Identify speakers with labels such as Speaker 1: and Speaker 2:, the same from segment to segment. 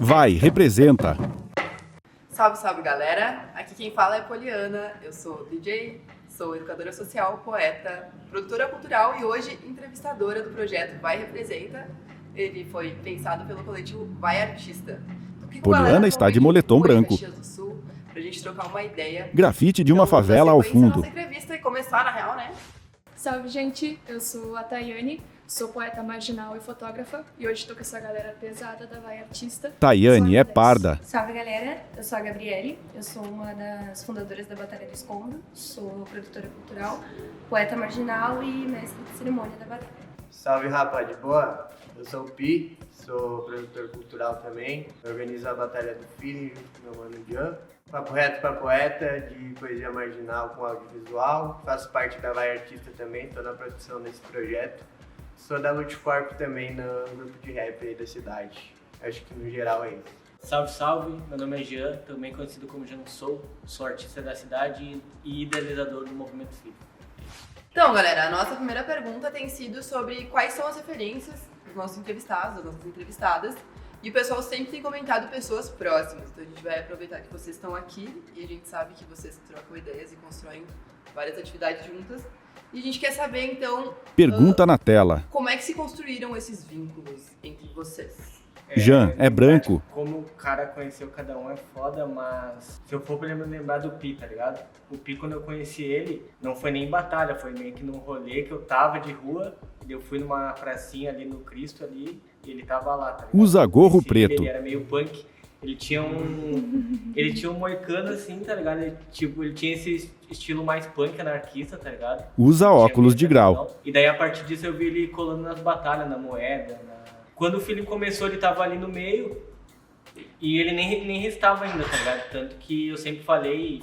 Speaker 1: Vai, representa.
Speaker 2: Salve, salve, galera! Aqui quem fala é Poliana, eu sou DJ, sou educadora social, poeta, produtora cultural e hoje entrevistadora do projeto Vai Representa. Ele foi pensado pelo coletivo Vai Artista.
Speaker 1: Poliana está de moletom branco.
Speaker 2: Do Sul, pra gente trocar uma ideia.
Speaker 1: Grafite de uma favela ao fundo.
Speaker 2: Nossa entrevista e começar, na real, né?
Speaker 3: Salve, gente! Eu sou a Tayane, sou poeta marginal e fotógrafa e hoje tô com essa galera pesada da Vai Artista.
Speaker 1: Tayane é parda.
Speaker 4: Salve, galera! Eu sou a Gabriele, eu sou uma das fundadoras da Batalha do Escondo, sou produtora cultural, poeta marginal e mestre de cerimônia da batalha.
Speaker 5: Salve, rapaz, de boa? Eu sou o Pi, sou produtor cultural também, organizo a Batalha do Feeling junto com meu mano Jean. Papo reto pra poeta, de poesia marginal com audiovisual, faço parte da Vai Artista também, estou na produção desse projeto. Sou da Multicorp também no grupo de rap aí da cidade. Acho que no geral é isso.
Speaker 6: Salve, salve! Meu nome é Jean, também conhecido como Jean sou artista da cidade e idealizador do Movimento Filho.
Speaker 2: Então, galera, a nossa primeira pergunta tem sido sobre quais são as referências dos nossos entrevistados, das nossas entrevistadas. E o pessoal sempre tem comentado pessoas próximas. Então a gente vai aproveitar que vocês estão aqui e a gente sabe que vocês trocam ideias e constroem várias atividades juntas. E a gente quer saber, então...
Speaker 1: Pergunta na tela.
Speaker 2: Como é que se construíram esses vínculos entre vocês?
Speaker 1: Jean é branco.
Speaker 6: Como o cara conheceu cada um é foda, mas se eu for pra me lembrar do Pi, tá ligado? O Pi, quando eu conheci ele, não foi nem em batalha, foi meio que num rolê que eu tava de rua, e eu fui numa pracinha ali no Cristo ali, e ele tava lá, tá ligado?
Speaker 1: Usa gorro preto.
Speaker 6: Ele era meio punk, ele tinha um moicano assim, tá ligado? Ele tinha esse estilo mais punk, anarquista, tá ligado?
Speaker 1: Usa óculos de grau.
Speaker 6: E daí a partir disso eu vi ele colando nas batalhas, na moeda, Quando o filme começou, ele tava ali no meio e ele nem restava ainda, tá ligado? Tanto que eu sempre falei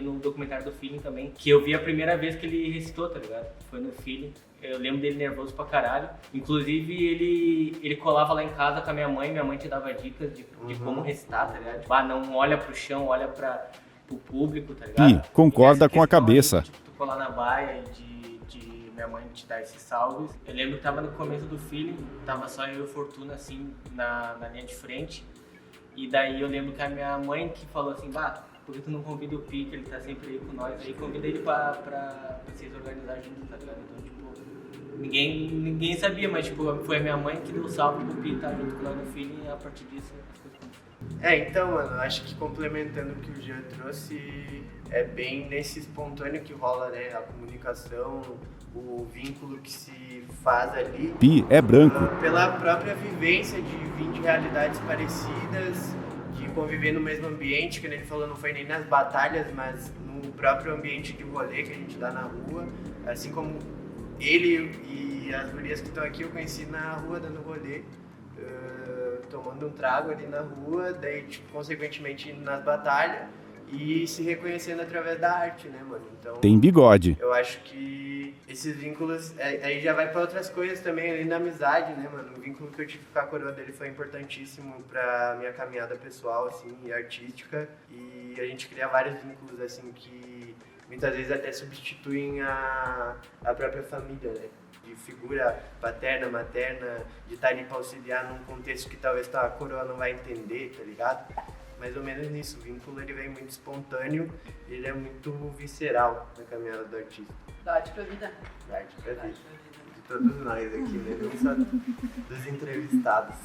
Speaker 6: no documentário do Feeling também, que eu vi a primeira vez que ele recitou, tá ligado? Foi no Feeling. Eu lembro dele nervoso pra caralho. Inclusive, ele colava lá em casa com a minha mãe te dava dicas de como recitar, tá ligado? Tipo, não olha pro chão, olha pro público, tá ligado?
Speaker 1: E concorda com a cabeça.
Speaker 6: De, tu colar na baia e de minha mãe te dar esses salves. Eu lembro que tava no começo do Feeling, tava só eu e o Fortuna, assim, na linha de frente. E daí eu lembro que a minha mãe que falou assim, por que tu não convida o Pi, que ele tá sempre aí com nós, aí convida ele pra vocês organizarem juntos, tá ligado? Então, tipo, ninguém sabia, mas tipo, foi a minha mãe que deu salve pro Pi estar junto com nós no Feeling e a partir disso as coisas aconteceram.
Speaker 5: Então, mano, acho que complementando o que o Jean trouxe, é bem nesse espontâneo que rola, né, a comunicação, o vínculo que se faz ali.
Speaker 1: Pi é branco.
Speaker 5: Pela própria vivência de vir de realidades parecidas, de conviver no mesmo ambiente, que ele falou, não foi nem nas batalhas, mas no próprio ambiente de rolê que a gente dá na rua. Assim como ele e as gurias que estão aqui, eu conheci na rua dando rolê, tomando um trago ali na rua, daí, tipo, consequentemente indo nas batalhas e se reconhecendo através da arte, né, mano? Então,
Speaker 1: tem bigode.
Speaker 5: eu acho que esses vínculos, aí já vai pra outras coisas também, além da amizade, né, mano? O vínculo que eu tive com a coroa dele foi importantíssimo pra minha caminhada pessoal, assim, e artística. E a gente cria vários vínculos, assim, que muitas vezes até substituem a própria família, né? De figura paterna, materna, de estar ali pra auxiliar num contexto que talvez a coroa não vai entender, tá ligado? Mais ou menos nisso, o vínculo ele vem muito espontâneo, ele é muito visceral na caminhada do artista.
Speaker 2: Da arte pra vida.
Speaker 5: Da arte pra vida. De todos nós aqui, né? Não só dos entrevistados.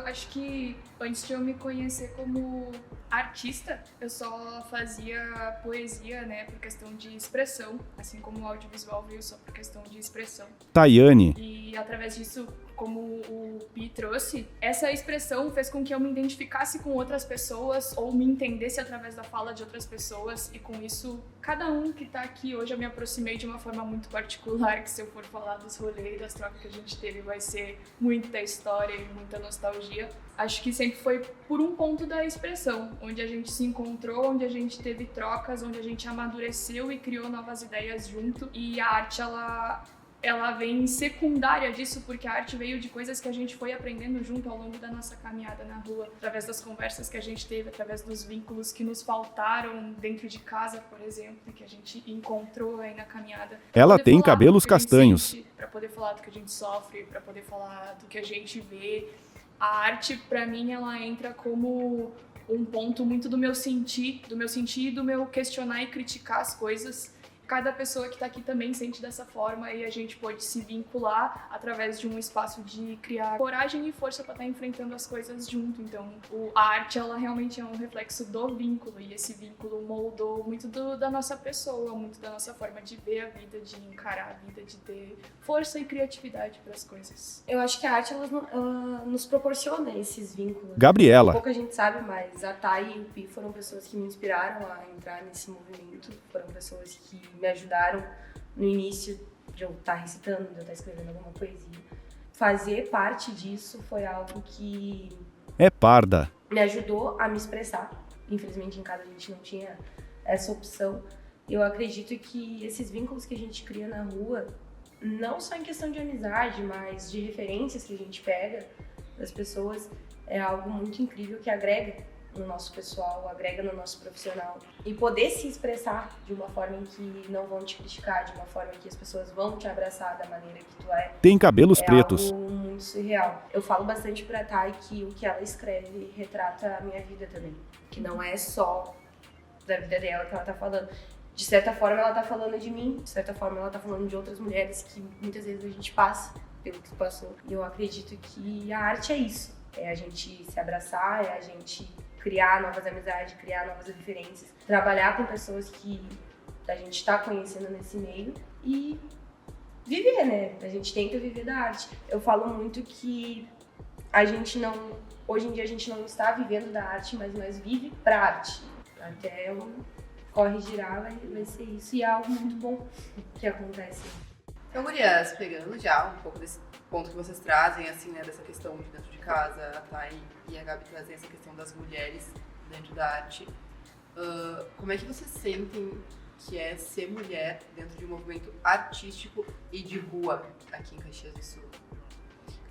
Speaker 3: Acho que antes de eu me conhecer como artista, eu só fazia poesia, né, por questão de expressão, assim como o audiovisual veio só por questão de expressão.
Speaker 1: Tayane.
Speaker 3: E através disso, como o Pi trouxe, essa expressão fez com que eu me identificasse com outras pessoas ou me entendesse através da fala de outras pessoas e com isso, cada um que tá aqui hoje eu me aproximei de uma forma muito particular, que se eu for falar dos rolês, das trocas que a gente teve, vai ser muita história e muita nostalgia. Acho que sempre foi por um ponto da expressão, onde a gente se encontrou, onde a gente teve trocas, onde a gente amadureceu e criou novas ideias junto. E a arte, ela vem secundária disso, porque a arte veio de coisas que a gente foi aprendendo junto ao longo da nossa caminhada na rua, através das conversas que a gente teve, através dos vínculos que nos faltaram dentro de casa, por exemplo, que a gente encontrou aí na caminhada.
Speaker 1: Ela tem cabelos castanhos.
Speaker 3: Para poder falar do que a gente sofre, para poder falar do que a gente vê. A arte, pra mim, ela entra como um ponto muito do meu sentir e do meu questionar e criticar as coisas. Cada pessoa que tá aqui também sente dessa forma e a gente pode se vincular através de um espaço de criar coragem e força para estar enfrentando as coisas junto. Então, a arte, ela realmente é um reflexo do vínculo e esse vínculo moldou muito da nossa pessoa, muito da nossa forma de ver a vida, de encarar a vida, de ter força e criatividade para as coisas.
Speaker 4: Eu acho que a arte, ela nos proporciona esses vínculos.
Speaker 1: Gabriela.
Speaker 4: Pouca gente sabe, mas a Thay e o Pi foram pessoas que me inspiraram a entrar nesse movimento, foram pessoas que me ajudaram no início de eu estar recitando, de eu estar escrevendo alguma poesia. Fazer parte disso foi algo que
Speaker 1: É parda.
Speaker 4: me ajudou a me expressar. Infelizmente, em casa a gente não tinha essa opção. Eu acredito que esses vínculos que a gente cria na rua, não só em questão de amizade, mas de referências que a gente pega das pessoas, é algo muito incrível que agrega no nosso pessoal, agrega no nosso profissional. E poder se expressar de uma forma em que não vão te criticar, de uma forma em que as pessoas vão te abraçar da maneira que tu é.
Speaker 1: Tem cabelos pretos.
Speaker 4: É algo muito surreal. Eu falo bastante pra Thay que o que ela escreve retrata a minha vida também. Que não é só da vida dela que ela tá falando. De certa forma ela tá falando de mim, de certa forma ela tá falando de outras mulheres que muitas vezes a gente passa pelo que passou. E eu acredito que a arte é isso. É a gente se abraçar, é a gente criar novas amizades, criar novas referências, trabalhar com pessoas que a gente está conhecendo nesse meio e viver, né? A gente tenta viver da arte. Eu falo muito que a gente não, hoje em dia a gente não está vivendo da arte, mas nós vive pra arte. Até o corre girar vai ser isso e é algo muito bom que acontece.
Speaker 2: Então, gurias, pegando já um pouco desse ponto que vocês trazem, assim, né, dessa questão de dentro de casa, a Thay e a Gabi trazem essa questão das mulheres dentro da arte. Como é que vocês sentem que é ser mulher dentro de um movimento artístico e de rua aqui em Caxias do Sul?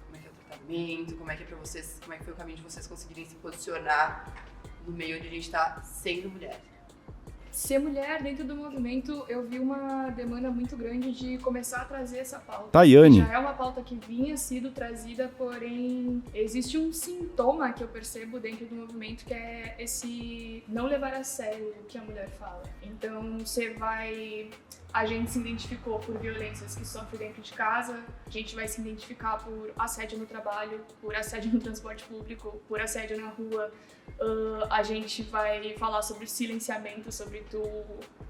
Speaker 2: Como é que é o tratamento? Como é que é pra vocês? Como é que foi o caminho de vocês conseguirem se posicionar no meio onde a gente tá sendo mulher?
Speaker 3: Ser mulher dentro do movimento, eu vi uma demanda muito grande de começar a trazer essa pauta.
Speaker 1: Tayane.
Speaker 3: Já é uma pauta que vinha sido trazida, porém existe um sintoma que eu percebo dentro do movimento que é esse não levar a sério o que a mulher fala. Então a gente se identificou por violências que sofre dentro de casa, a gente vai se identificar por assédio no trabalho, por assédio no transporte público, por assédio na rua. A gente vai falar sobre o silenciamento, sobre tu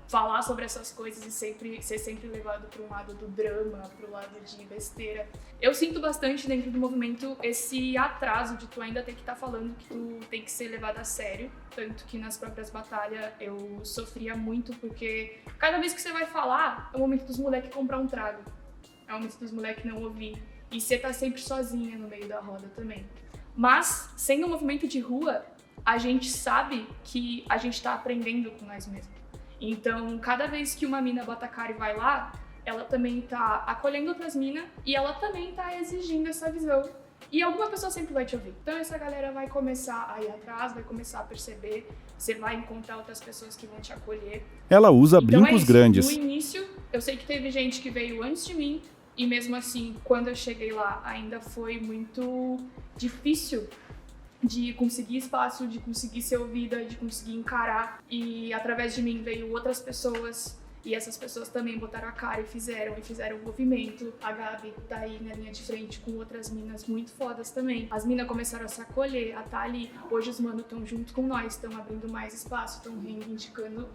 Speaker 3: falar sobre essas coisas e ser sempre levado para um lado do drama, para o lado de besteira. Eu sinto bastante dentro do movimento esse atraso de tu ainda ter que estar falando que tu tem que ser levado a sério, tanto que nas próprias batalhas eu sofria muito porque cada vez que você vai falar é o momento dos moleques comprar um trago, é o momento dos moleques não ouvir e você tá sempre sozinha no meio da roda também. Mas, sendo um movimento de rua, a gente sabe que a gente tá aprendendo com nós mesmos. Então, cada vez que uma mina bota a cara e vai lá, ela também tá acolhendo outras minas e ela também tá exigindo essa visão. E alguma pessoa sempre vai te ouvir. Então, essa galera vai começar a ir atrás, vai começar a perceber, você vai encontrar outras pessoas que vão te acolher.
Speaker 1: Ela usa
Speaker 3: Então,
Speaker 1: brincos
Speaker 3: é isso.
Speaker 1: grandes.
Speaker 3: No início, eu sei que teve gente que veio antes de mim e mesmo assim, quando eu cheguei lá, ainda foi muito difícil de conseguir espaço, de conseguir ser ouvida, de conseguir encarar. E através de mim veio outras pessoas e essas pessoas também botaram a cara e fizeram um movimento. A Gabi tá aí na linha de frente com outras minas muito fodas também. As minas começaram a se acolher, a tá ali. Hoje os manos estão junto com nós, estão abrindo mais espaço, estão reivindicando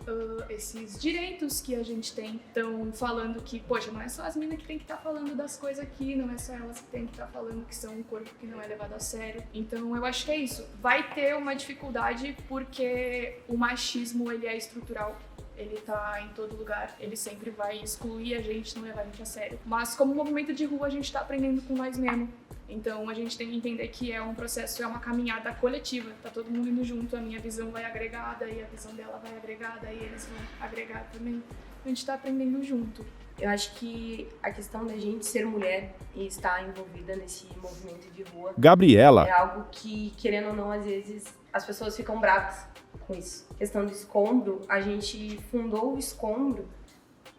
Speaker 3: esses direitos que a gente tem. Estão falando que, poxa, não é só as minas que tem que estar falando das coisas aqui, não é só elas que tem que estar falando que são um corpo que não é levado a sério. Então eu acho que é isso. Vai ter uma dificuldade porque o machismo, ele é estrutural. Ele tá em todo lugar, ele sempre vai excluir a gente, não levar a gente a sério. Mas como movimento de rua, a gente tá aprendendo com nós mesmos. Então a gente tem que entender que é um processo, é uma caminhada coletiva. Tá todo mundo indo junto, a minha visão vai agregada e a visão dela vai agregada e eles vão agregar também. A gente tá aprendendo junto.
Speaker 4: Eu acho que a questão da gente ser mulher e estar envolvida nesse movimento de rua
Speaker 1: Gabriela.
Speaker 4: é algo que, querendo ou não, às vezes as pessoas ficam bravas com isso. A questão do escombro, a gente fundou o escombro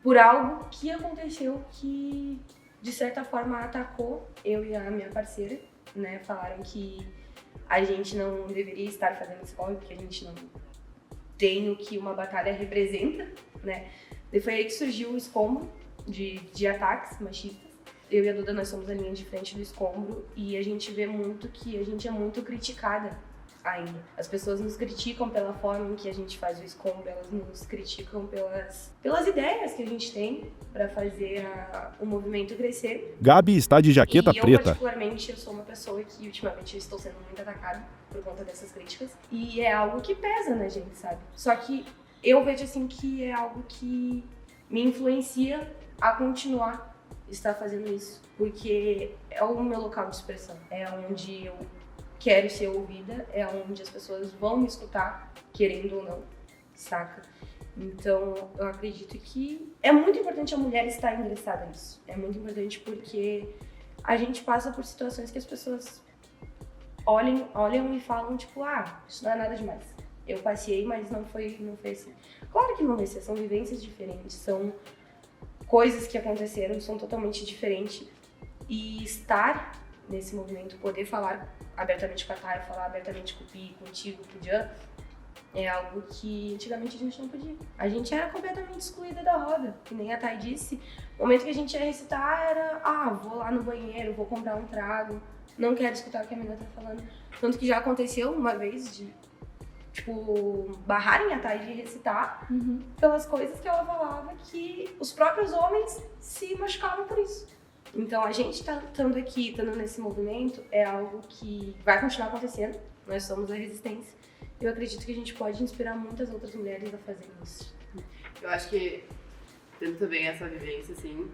Speaker 4: por algo que aconteceu que, de certa forma, atacou eu e a minha parceira. né? Falaram que a gente não deveria estar fazendo esse corre porque a gente não tem o que uma batalha representa, né? E foi aí que surgiu o escombro de ataques machistas. Eu e a Duda, nós somos a linha de frente do escombro e a gente vê muito que a gente é muito criticada ainda. As pessoas nos criticam pela forma em que a gente faz o escombro, elas nos criticam pelas ideias que a gente tem para fazer o movimento crescer.
Speaker 1: Gabi está de jaqueta
Speaker 4: E eu,
Speaker 1: preta.
Speaker 4: particularmente, eu sou uma pessoa que ultimamente eu estou sendo muito atacada por conta dessas críticas. E é algo que pesa na gente, sabe? Só que eu vejo assim que é algo que me influencia a continuar estar fazendo isso. Porque é o meu local de expressão. É onde eu quero ser ouvida, é onde as pessoas vão me escutar, querendo ou não, saca? Então, eu acredito que é muito importante a mulher estar ingressada nisso. É muito importante porque a gente passa por situações que as pessoas olham e falam, tipo, isso não é nada demais. Eu passei, mas não foi assim. Claro que não vai ser, são vivências diferentes, são coisas que aconteceram, são totalmente diferentes. E estar nesse movimento, poder falar abertamente com a Thay, falar abertamente com o Pi, contigo, com o Jan, é algo que antigamente a gente não podia. A gente era completamente excluída da roda, que nem a Thay disse. O momento que a gente ia recitar era, vou lá no banheiro, vou comprar um trago, não quero escutar o que a menina tá falando. Tanto que já aconteceu uma vez de, barrarem a Thay de recitar pelas coisas que ela falava que os próprios homens se machucavam por isso. Então, a gente estando aqui, estando nesse movimento, é algo que vai continuar acontecendo. Nós somos a resistência. Eu acredito que a gente pode inspirar muitas outras mulheres a fazerem isso.
Speaker 2: Eu acho que, tendo também essa vivência, assim,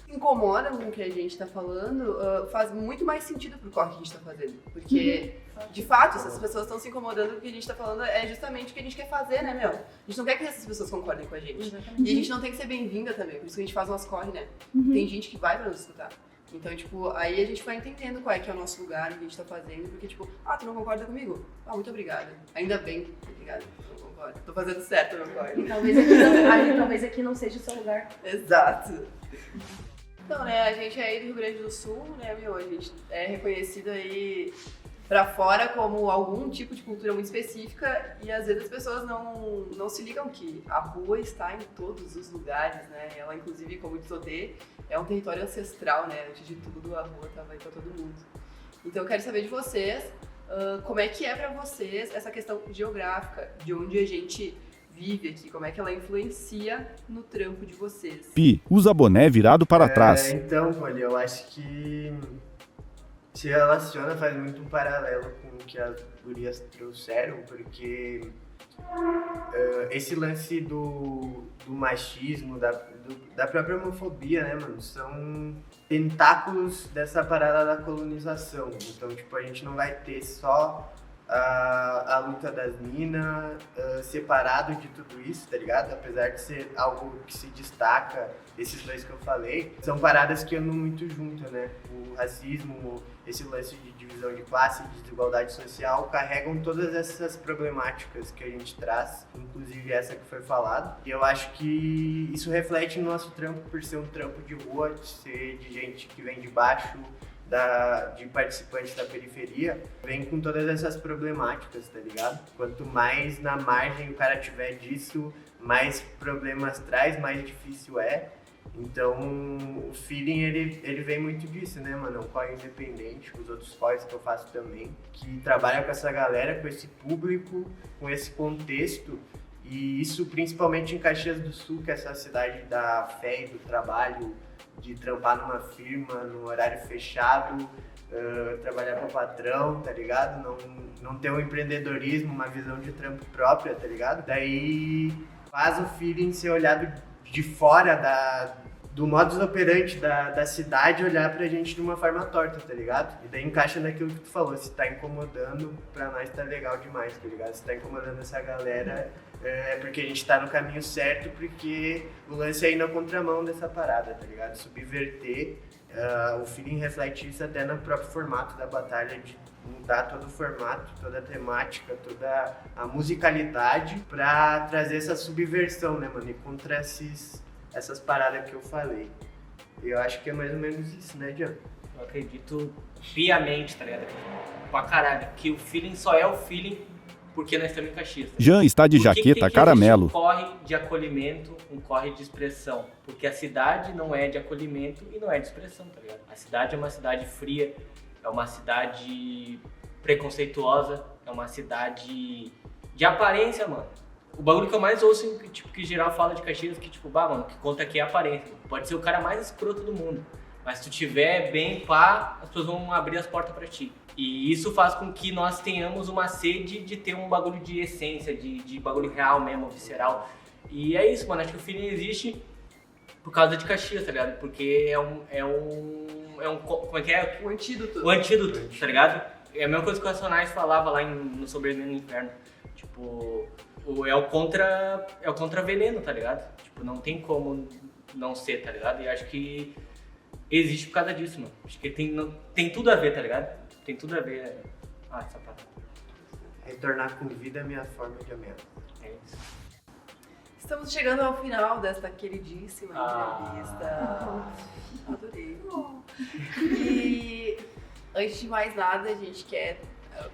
Speaker 2: incomoda com o que a gente tá falando, faz muito mais sentido pro corre que a gente tá fazendo. Porque, de fato, se as pessoas estão se incomodando com o que a gente tá falando, é justamente o que a gente quer fazer, né, meu? A gente não quer que essas pessoas concordem com a gente.
Speaker 4: Exatamente.
Speaker 2: E a gente não tem que ser bem-vinda também, por isso que a gente faz umas corre, né? Tem gente que vai pra nos escutar. Então, aí a gente vai entendendo qual é que é o nosso lugar, o que a gente tá fazendo, porque, tu não concorda comigo? Muito obrigada. Ainda bem, obrigada, não concordo. Tô fazendo certo, meu pai.
Speaker 4: E talvez aqui não seja o seu lugar.
Speaker 2: Exato. Então, né, a gente é aí do Rio Grande do Sul, né, a gente é reconhecido aí pra fora como algum tipo de cultura muito específica e às vezes as pessoas não se ligam que a rua está em todos os lugares, né, ela inclusive, como diz Odê, é um território ancestral, né, antes de tudo a rua tava aí pra todo mundo. Então eu quero saber de vocês, como é que é pra vocês essa questão geográfica, de onde a gente vive aqui, como é que ela influencia no trampo de vocês.
Speaker 1: Pi usa boné virado para trás.
Speaker 5: Então, olha, eu acho que se relaciona, faz muito um paralelo com o que as gurias trouxeram, porque esse lance do machismo, da própria homofobia, né, mano, são tentáculos dessa parada da colonização. Então, a gente não vai ter só a luta das minas separado de tudo isso, tá ligado? Apesar de ser algo que se destaca, esses dois que eu falei, são paradas que andam muito junto, né? O racismo, esse lance de divisão de classe, de desigualdade social, carregam todas essas problemáticas que a gente traz, inclusive essa que foi falada. E eu acho que isso reflete no nosso trampo, por ser um trampo de rua, de ser de gente que vem de baixo, de participantes da periferia, vem com todas essas problemáticas, tá ligado? Quanto mais na margem o cara tiver disso, mais problemas traz, mais difícil é. Então, o feeling, ele vem muito disso, né, mano? É um corre independente, os outros corres que eu faço também, que trabalha com essa galera, com esse público, com esse contexto. E isso principalmente em Caxias do Sul, que é essa cidade da fé e do trabalho, de trampar numa firma, num horário fechado, trabalhar para o patrão, tá ligado? Não ter um empreendedorismo, uma visão de trampo própria, tá ligado? Daí faz o feeling ser olhado de fora do modus operandi da cidade, olhar pra gente de uma forma torta, tá ligado? E daí encaixa naquilo que tu falou, se tá incomodando, pra nós tá legal demais, tá ligado? Se tá incomodando essa galera, é porque a gente tá no caminho certo, porque o lance é ir na contramão dessa parada, tá ligado? Subverter, o feeling reflete isso até no próprio formato da batalha, de mudar todo o formato, toda a temática, toda a musicalidade pra trazer essa subversão, né, mano? E contra essas paradas que eu falei. E eu acho que é mais ou menos isso, né, Jean?
Speaker 6: Eu acredito piamente, tá ligado? Pra caralho, que o feeling só é o feeling porque nós estamos em Caxias. Tá?
Speaker 1: Jean está de
Speaker 6: Por que que
Speaker 1: jaqueta
Speaker 6: tem que
Speaker 1: caramelo.
Speaker 6: existir um corre de acolhimento, um corre de expressão? Porque a cidade não é de acolhimento e não é de expressão, tá ligado? A cidade é uma cidade fria, é uma cidade preconceituosa, é uma cidade de aparência, mano. O bagulho que eu mais ouço, tipo, que geral fala de Caxias, que tipo, bah, mano, o que conta aqui é a aparência. Pode ser o cara mais escroto do mundo, mas se tu tiver bem pá, as pessoas vão abrir as portas pra ti. E isso faz com que nós tenhamos uma sede de ter um bagulho de essência, de bagulho real mesmo, visceral. E é isso, mano, acho que o feeling existe por causa de Caxias, tá ligado? Porque como é que é?
Speaker 2: O antídoto.
Speaker 6: O antídoto, tá ligado? É a mesma coisa que o Racionais falava lá no Sobrevivendo no Inferno. Tipo, é o contra-veneno, tá ligado? Tipo, não tem como não ser, tá ligado? E acho que existe por causa disso, mano. Acho que tem tudo a ver, tá ligado? Tem tudo a ver. Ah, essa parada.
Speaker 5: Retornar com vida é a minha forma de ameaça.
Speaker 6: É isso.
Speaker 2: Estamos chegando ao final desta queridíssima entrevista. Adorei. E antes de mais nada, a gente quer...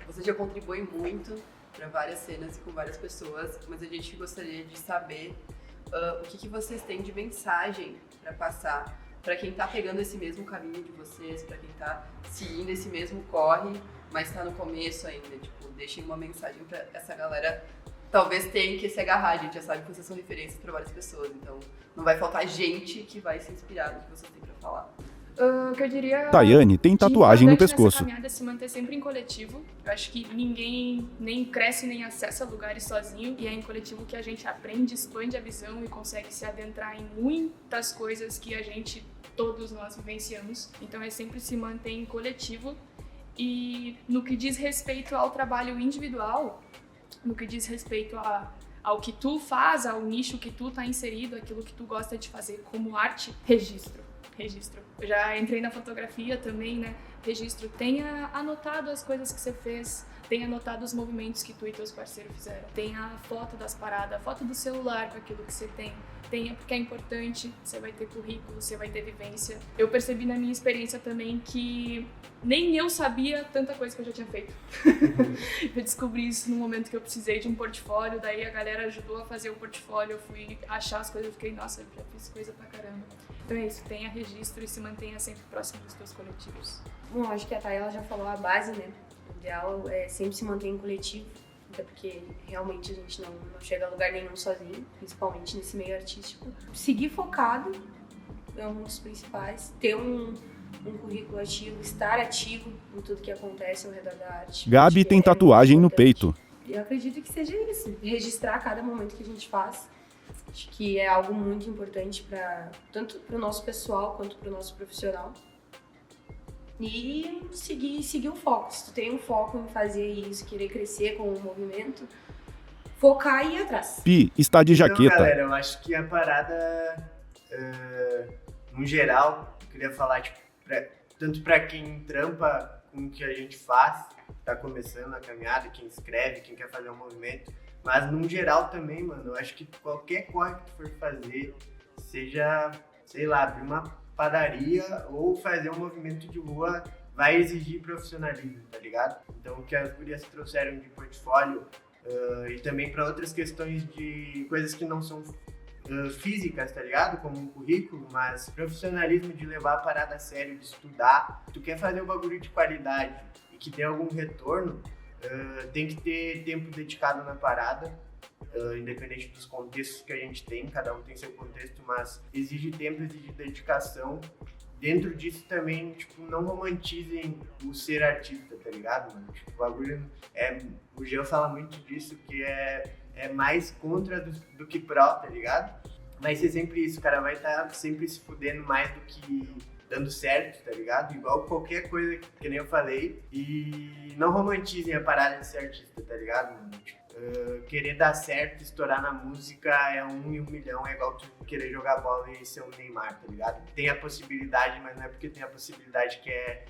Speaker 2: Você já contribui muito para várias cenas e com várias pessoas, mas a gente gostaria de saber o que vocês têm de mensagem para passar para quem tá pegando esse mesmo caminho de vocês, para quem tá seguindo esse mesmo corre, mas tá no começo ainda. Tipo, deixem uma mensagem para essa galera. Talvez tenha que se agarrar, a gente já sabe que vocês são referências para várias pessoas, então não vai faltar gente que vai se inspirar no que vocês têm para falar.
Speaker 3: O que eu diria...
Speaker 1: Tayane tem tatuagem no pescoço.
Speaker 3: Nessa caminhada é se manter sempre em coletivo. Eu acho que ninguém nem cresce nem acessa lugares sozinho. E é em coletivo que a gente aprende, expande a visão e consegue se adentrar em muitas coisas que todos nós vivenciamos. Então é sempre se manter em coletivo. E no que diz respeito ao trabalho individual, no que diz respeito ao que tu faz, ao nicho que tu tá inserido, aquilo que tu gosta de fazer como arte, registro. Eu já entrei na fotografia também, né? Registro. Tenha anotado as coisas que você fez, tenha anotado os movimentos que tu e teus parceiros fizeram. Tenha a foto das paradas, a foto do celular com aquilo que você tem. Tenha, porque é importante, você vai ter currículo, você vai ter vivência. Eu percebi na minha experiência também que nem eu sabia tanta coisa que eu já tinha feito. Eu descobri isso no momento que eu precisei de um portfólio, daí a galera ajudou a fazer o portfólio, eu fui achar as coisas e fiquei, nossa, eu já fiz coisa pra caramba. Então é isso, tenha registro e se mantenha sempre próximo dos teus coletivos.
Speaker 4: Bom, acho que a Thay, ela já falou a base, né? O ideal é sempre se manter em coletivo, até porque realmente a gente não chega a lugar nenhum sozinho, principalmente nesse meio artístico. Seguir focado é um dos principais, ter um currículo ativo, estar ativo em tudo que acontece ao redor da arte.
Speaker 1: Gabi tem tatuagem no peito.
Speaker 4: Eu acredito que seja isso, registrar cada momento que a gente faz. Acho que é algo muito importante tanto para o nosso pessoal quanto para o nosso profissional. E seguir o foco. Se tu tem um foco em fazer isso, querer crescer com o movimento, focar e ir atrás.
Speaker 1: Pi está de
Speaker 5: Então,
Speaker 1: jaqueta.
Speaker 5: galera, eu acho que a parada, no geral, eu queria falar, tipo, tanto pra quem trampa com o que a gente faz, tá começando a caminhada, quem escreve, quem quer fazer um movimento, mas no geral também, mano, eu acho que qualquer corre que tu for fazer, seja, sei lá, abrir uma padaria ou fazer um movimento de rua, vai exigir profissionalismo, tá ligado? Então o que as gurias trouxeram de portfólio e também para outras questões de coisas que não são físicas, tá ligado? Como um currículo, mas profissionalismo de levar a parada a sério, de estudar. Tu quer fazer um bagulho de qualidade e que dê algum retorno, tem que ter tempo dedicado na parada, independente dos contextos que a gente tem, cada um tem seu contexto, mas exige tempo, exige dedicação. Dentro disso também, tipo, não romantizem o ser artista, tá ligado, mano? Tipo, o bagulho o Jean fala muito disso, que é mais contra do que pró, tá ligado? Vai ser sempre isso, o cara vai estar sempre se fudendo mais do que dando certo, tá ligado? Igual qualquer coisa que nem eu falei. E não romantizem a parada de ser artista, tá ligado, mano? Tipo, querer dar certo, estourar na música é 1 em 1 milhão, é igual tu querer jogar bola e ser um Neymar, tá ligado? Tem a possibilidade, mas não é porque tem a possibilidade que é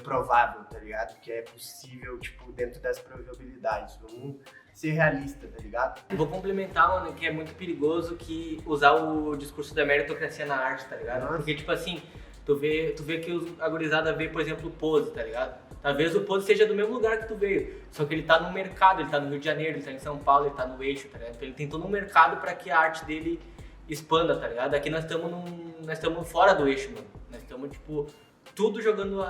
Speaker 5: provável, tá ligado? Que é possível, tipo, dentro das probabilidades. Vamos ser realista, tá ligado?
Speaker 6: Vou complementar, mano, que é muito perigoso que usar o discurso da meritocracia na arte, tá ligado?
Speaker 5: Nossa.
Speaker 6: Porque, tipo assim, Tu vê que a gurizada vê, por exemplo, o Pose, tá ligado? Talvez o Pose seja do mesmo lugar que tu veio, só que ele tá no mercado, ele tá no Rio de Janeiro, ele tá em São Paulo, ele tá no eixo, tá ligado? Então ele tem todo um mercado pra que a arte dele expanda, tá ligado? Aqui nós estamos fora do eixo, mano. Nós estamos, tipo, tudo jogando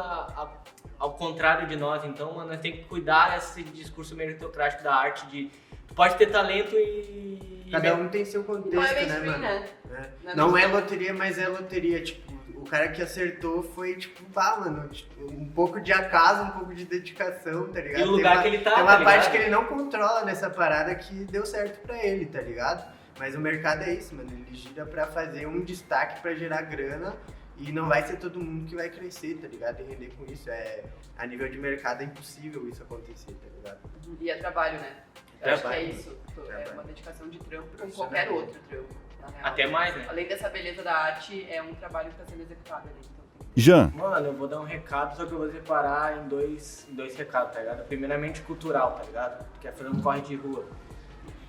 Speaker 6: ao contrário de nós. Então, mano, nós temos que cuidar desse discurso meritocrático da arte de... Tu pode ter talento e...
Speaker 5: Cada um tem seu contexto,
Speaker 2: Não é
Speaker 5: né,
Speaker 2: mainstream,
Speaker 5: mano?
Speaker 2: né?
Speaker 5: É. Não é loteria, mas é loteria. Tipo, o cara que acertou foi, tipo, mano, tipo, um pouco de acaso, um pouco de dedicação, tá ligado?
Speaker 6: E o lugar que ele tá,
Speaker 5: tem uma
Speaker 6: tá
Speaker 5: parte
Speaker 6: ligado?
Speaker 5: que ele não controla nessa parada que deu certo pra ele, tá ligado? Mas o mercado é isso, mano. Ele gira pra fazer um destaque pra gerar grana e não vai ser todo mundo que vai crescer, tá ligado? E render com isso. A nível de mercado é impossível isso acontecer, tá ligado?
Speaker 2: E é trabalho, né? Eu acho que é
Speaker 5: Trabalho.
Speaker 2: isso. É
Speaker 5: Trabalho.
Speaker 2: uma dedicação de trampo como
Speaker 5: Isso,
Speaker 2: qualquer
Speaker 5: né?
Speaker 2: outro trampo, na real.
Speaker 6: Até mais, né?
Speaker 2: Além dessa beleza da arte, é um trabalho que está sendo executado ali. Então tem que
Speaker 1: Jean,
Speaker 6: Mano, eu vou dar um recado, só que eu vou separar em dois recados, tá ligado? Primeiramente cultural, tá ligado? Tu quer fazer um corre de rua.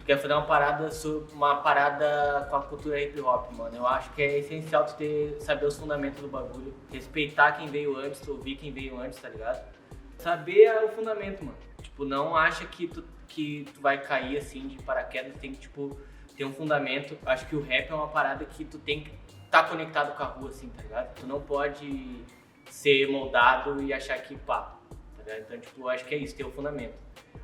Speaker 6: Tu quer fazer uma parada com a cultura hip hop, mano. Eu acho que é essencial tu saber os fundamentos do bagulho. Respeitar quem veio antes, ouvir quem veio antes, tá ligado? Saber é o fundamento, mano. Tipo, não acha que tu vai cair assim de paraquedas, tem que, tipo, ter um fundamento. Eu acho que o rap é uma parada que tu tem que estar conectado com a rua, assim, tá ligado? Tu não pode ser moldado e achar que pá, tá ligado? Então, tipo, eu acho que é isso, ter o fundamento.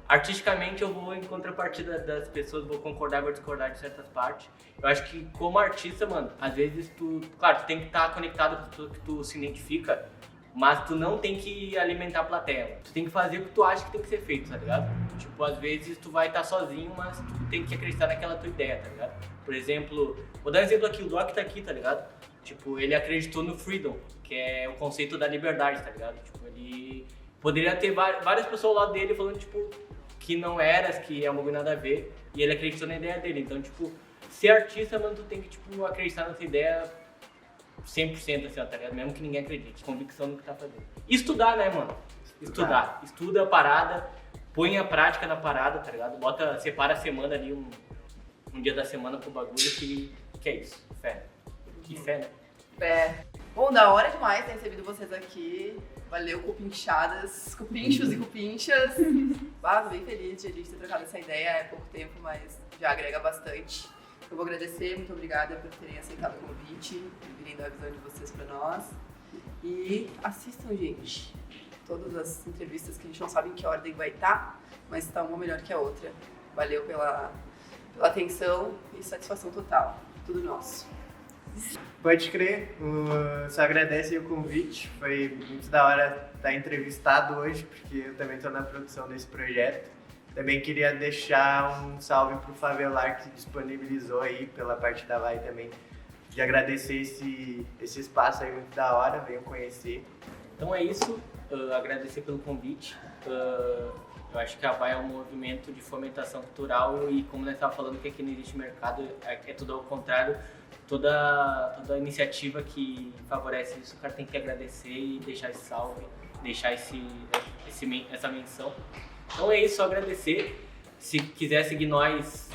Speaker 6: Artisticamente eu vou em contrapartida das pessoas, vou concordar, vou discordar de certas partes. Eu acho que como artista, mano, às vezes tu tem que estar conectado com tudo que tu se identifica, mas tu não tem que alimentar a plateia, mano. Tu tem que fazer o que tu acha que tem que ser feito, tá ligado? Tipo, às vezes tu vai estar sozinho, mas tu tem que acreditar naquela tua ideia, tá ligado? Por exemplo, vou dar um exemplo aqui, o Doc tá aqui, tá ligado? Tipo, ele acreditou no freedom, que é o conceito da liberdade, tá ligado? Tipo, ele poderia ter várias pessoas ao lado dele falando, tipo, que não eras, que é um bagulho nada a ver, e ele acreditou na ideia dele. Então, tipo, ser artista, mano, tu tem que, tipo, acreditar nessa ideia 100%, assim, ó, tá ligado? Mesmo que ninguém acredite, convicção no que tá fazendo. E estudar, né, mano? Estudar. Estuda a parada, põe a prática na parada, tá ligado? Separa a semana ali, um dia da semana pro bagulho que é isso, fé. Que fé, né?
Speaker 2: É. Bom, da hora demais ter recebido vocês aqui. Valeu, cupinchadas, cupinchos e cupinchas. Tô bem feliz de a gente ter trocado essa ideia. É pouco tempo, mas já agrega bastante. Eu vou agradecer, muito obrigada por terem aceitado o convite, por virem dar a visão de vocês pra nós. E assistam, gente. Todas as entrevistas que a gente não sabe em que ordem vai estar, mas tá uma melhor que a outra. Valeu pela atenção e satisfação total. Tudo nosso.
Speaker 5: Pode crer, só agradece aí o convite, foi muito da hora estar entrevistado hoje, porque eu também estou na produção desse projeto. Também queria deixar um salve pro Favelar que disponibilizou aí pela parte da Vai também, de agradecer esse espaço aí muito da hora, venham conhecer.
Speaker 6: Então é isso, agradecer pelo convite. Eu acho que a Vai é um movimento de fomentação cultural e como nós estávamos falando que aqui não existe mercado, é tudo ao contrário. Toda iniciativa que favorece isso, o cara tem que agradecer e deixar esse salve, deixar essa menção. Então é isso, só agradecer. Se quiser seguir nós,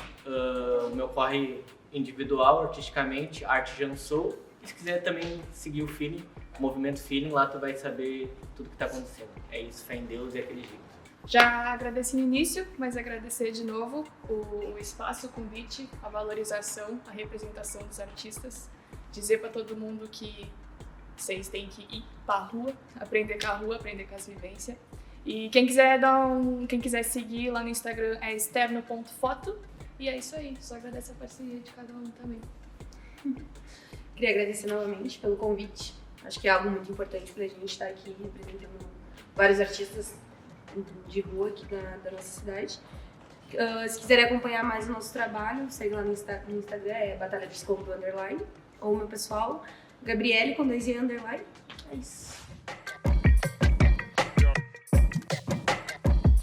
Speaker 6: o meu corre individual, artisticamente, Arte Jansou. E se quiser também seguir o Feeling, o Movimento Feeling, lá tu vai saber tudo que está acontecendo. É isso, fé em Deus e aquele jeito.
Speaker 3: Já agradeci no início, mas agradecer de novo o espaço, o convite, a valorização, a representação dos artistas. Dizer para todo mundo que vocês têm que ir para a rua, aprender com a rua, aprender com as vivências. E quem quiser seguir lá no Instagram é externo.foto. E é isso aí, só agradeço a parceria de cada um também.
Speaker 4: Queria agradecer novamente pelo convite. Acho que é algo muito importante pra gente estar aqui representando vários artistas de rua aqui da nossa cidade. Se quiserem acompanhar mais o nosso trabalho, segue lá no Instagram, é Batalha Desconto _ ou o meu pessoal, Gabriele com 2 _. É isso.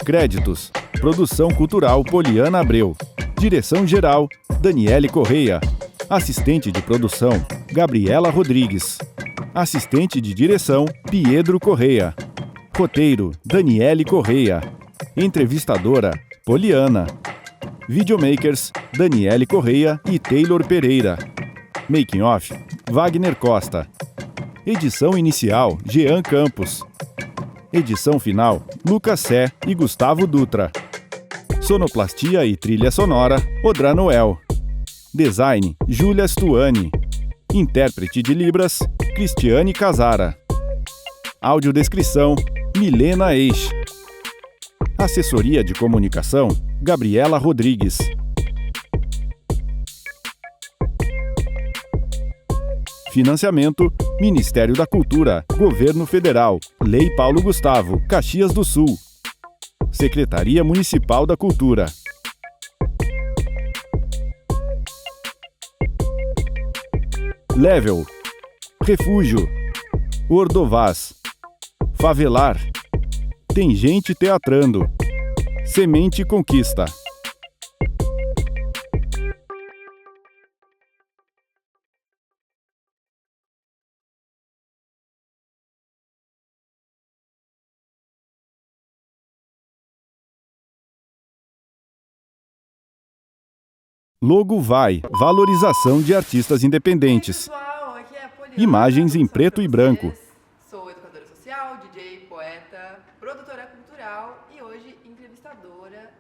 Speaker 1: créditos. Produção cultural Poliana Abreu. Direção-geral Daniele Correia. Assistente de produção Gabriela Rodrigues. Assistente de direção Piedro Correia. Roteiro Daniele Correia. Entrevistadora Poliana. Videomakers Daniele Correia e Taylor Pereira. Making Off Wagner Costa. Edição inicial, Jean Campos. Edição final, Lucas Sé e Gustavo Dutra. Sonoplastia e trilha sonora, Odra Noel. Design, Júlia Stuani. Intérprete de Libras, Cristiane Casara. Audiodescrição, Milena Eix. Assessoria de Comunicação, Gabriela Rodrigues. Financiamento, Ministério da Cultura, Governo Federal, Lei Paulo Gustavo, Caxias do Sul. Secretaria Municipal da Cultura. Level, Refúgio, Ordovás, Favelar, Tem Gente Teatrando, Semente Conquista. Logo Vai, valorização de artistas independentes.
Speaker 2: Pessoal, aqui é a Poliana,
Speaker 1: Imagens em preto e branco.
Speaker 2: Sou educadora social, DJ, poeta, produtora cultural e hoje entrevistadora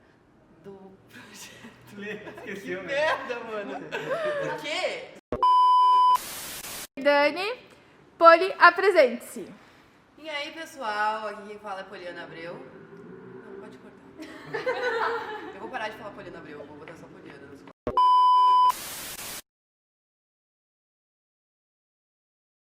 Speaker 2: do projeto.
Speaker 6: Esqueceu, né?
Speaker 2: Merda, mano. Por quê?
Speaker 7: Dani, Poli, apresente-se.
Speaker 2: E aí, pessoal, aqui quem fala é Poliana Abreu. Não, pode cortar. Eu vou parar de falar Poliana Abreu, vou